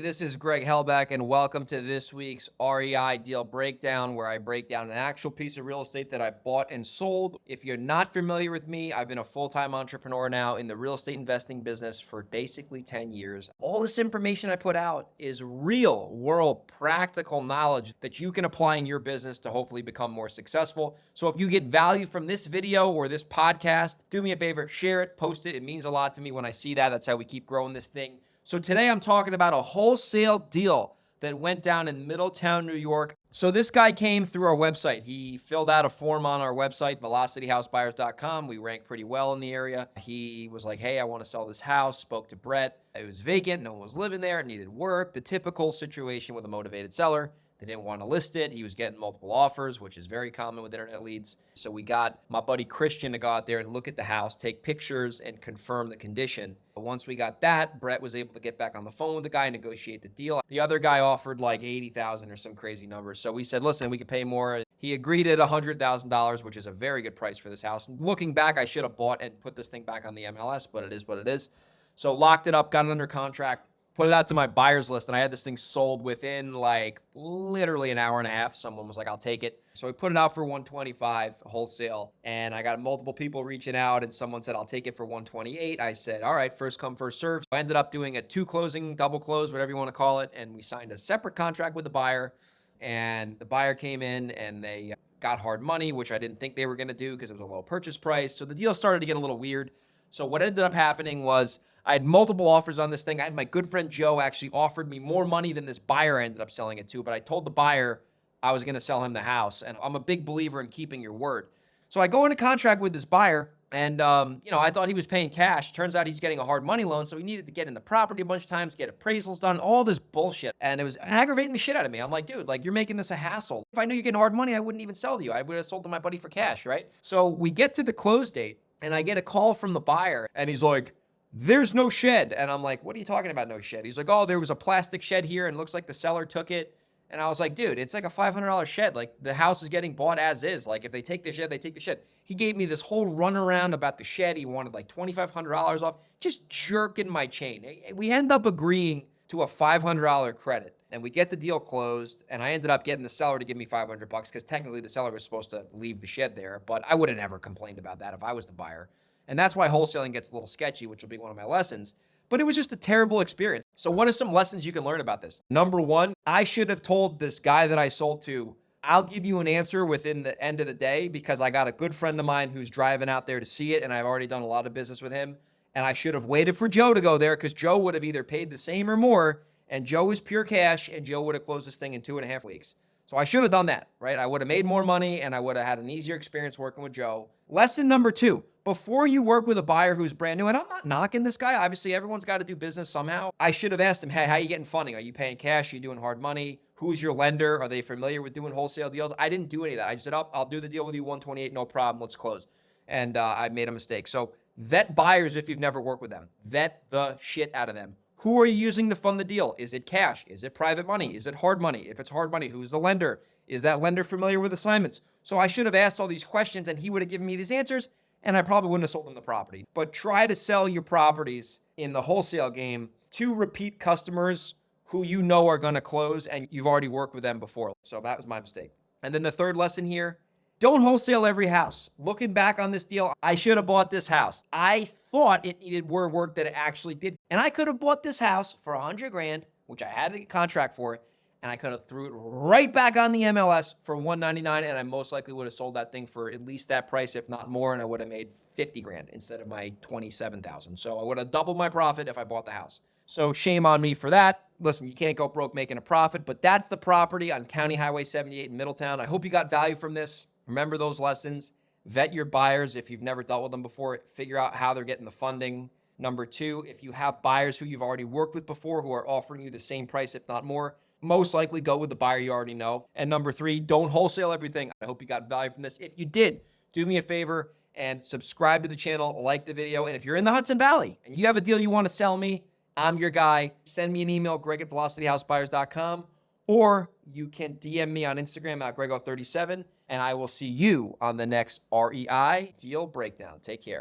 This is Greg Helbeck, and welcome to this week's REI Deal Breakdown, where I break down an actual piece of real estate that I bought and sold. If you're not familiar with me, I've been a full-time entrepreneur now in the real estate investing business for basically 10 years. All this information I put out is real-world practical knowledge that you can apply in your business to hopefully become more successful. So if you get value from this video or this podcast, do me a favor, share it, post it. It means a lot to me when I see that. That's how we keep growing this thing. So today I'm talking about a wholesale deal that went down in Middletown, New York. So this guy came through our website. He filled out a form on our website, velocityhousebuyers.com. We rank pretty well in the area. He was like, hey, I want to sell this house. Spoke to Brett. It was vacant. No one was living there. It needed work. The typical situation with a motivated seller. They didn't want to list it. He was getting multiple offers, which is very common with internet leads. So we got my buddy Christian to go out there and look at the house, take pictures, and confirm the condition. But once we got that, Brett was able to get back on the phone with the guy, negotiate the deal. The other guy offered like $80,000 or some crazy number. So we said, listen, we could pay more. He agreed at $100,000, which is a very good price for this house. Looking back, I should have bought and put this thing back on the MLS, but it is what it is. So locked it up, got it under contract. Put it out to my buyers list, and I had this thing sold within like literally an hour and a half. Someone was like, I'll take it. So we put it out for $125 wholesale, and I got multiple people reaching out, and someone said, I'll take it for $128. I said, all right, first come, first serve. I ended up doing a two closing, double close, whatever you want to call it, and we signed a separate contract with the buyer, and the buyer came in, and they got hard money, which I didn't think they were going to do because it was a low purchase price. So the deal started to get a little weird. So what ended up happening was I had multiple offers on this thing. I had my good friend Joe actually offered me more money than this buyer ended up selling it to, but I told the buyer I was going to sell him the house, and I'm a big believer in keeping your word. So I go into contract with this buyer, and I thought he was paying cash. Turns out he's getting a hard money loan, so he needed to get in the property a bunch of times, get appraisals done, all this bullshit, and it was aggravating the shit out of me. I'm like, dude, like, you're making this a hassle. If I knew you're getting hard money, I wouldn't even sell to you. I would have sold to my buddy for cash, right? So we get to the close date, and I get a call from the buyer, and he's like, there's no shed. And I'm like, what are you talking about, no shed? He's like, oh, there was a plastic shed here, and it looks like the seller took it. And I was like, dude, it's like a $500 shed. Like, the house is getting bought as is. Like, if they take the shed, they take the shed. He gave me this whole runaround about the shed. He wanted like $2,500 off, just jerking my chain. We end up agreeing to a $500 credit, and we get the deal closed, and I ended up getting the seller to give me $500 because technically the seller was supposed to leave the shed there, but I would have never complained about that if I was the buyer. And that's why wholesaling gets a little sketchy, which will be one of my lessons. But it was just a terrible experience. So what are some lessons you can learn about this? Number one, I should have told this guy that I sold to, I'll give you an answer within the end of the day, because I got a good friend of mine who's driving out there to see it, and I've already done a lot of business with him. And I should have waited for Joe to go there, because Joe would have either paid the same or more, and Joe is pure cash, and Joe would have closed this thing in 2.5 weeks. So I should have done that, right? I would have made more money, and I would have had an easier experience working with Joe. Lesson number two, before you work with a buyer who's brand new, and I'm not knocking this guy. Obviously, everyone's got to do business somehow. I should have asked him, hey, how are you getting funding? Are you paying cash? Are you doing hard money? Who's your lender? Are they familiar with doing wholesale deals? I didn't do any of that. I just said, oh, I'll do the deal with you, 128, no problem. Let's close. And I made a mistake. So vet buyers if you've never worked with them. Vet the shit out of them. Who are you using to fund the deal? Is it cash? Is it private money? Is it hard money? If it's hard money, who's the lender? Is that lender familiar with assignments? So I should have asked all these questions, and he would have given me these answers, and I probably wouldn't have sold him the property. But try to sell your properties in the wholesale game to repeat customers who you know are going to close, and you've already worked with them before. So that was my mistake. And then the third lesson here, don't wholesale every house. Looking back on this deal, I should have bought this house. I thought it needed more work than it actually did. And I could have bought this house for $100,000, which I had a contract for it, and I could have threw it right back on the MLS for $199, and I most likely would have sold that thing for at least that price, if not more, and I would have made $50,000 instead of my $27,000. So I would have doubled my profit if I bought the house. So shame on me for that. Listen, you can't go broke making a profit, but that's the property on County Highway 78 in Middletown. I hope you got value from this. Remember those lessons. Vet your buyers if you've never dealt with them before. Figure out how they're getting the funding. Number two, if you have buyers who you've already worked with before who are offering you the same price, if not more, most likely go with the buyer you already know. And number three, don't wholesale everything. I hope you got value from this. If you did, do me a favor and subscribe to the channel, like the video. And if you're in the Hudson Valley and you have a deal you want to sell me, I'm your guy. Send me an email, greg@velocityhousebuyers.com, or you can DM me on Instagram at grego37, and I will see you on the next REI Deal Breakdown. Take care.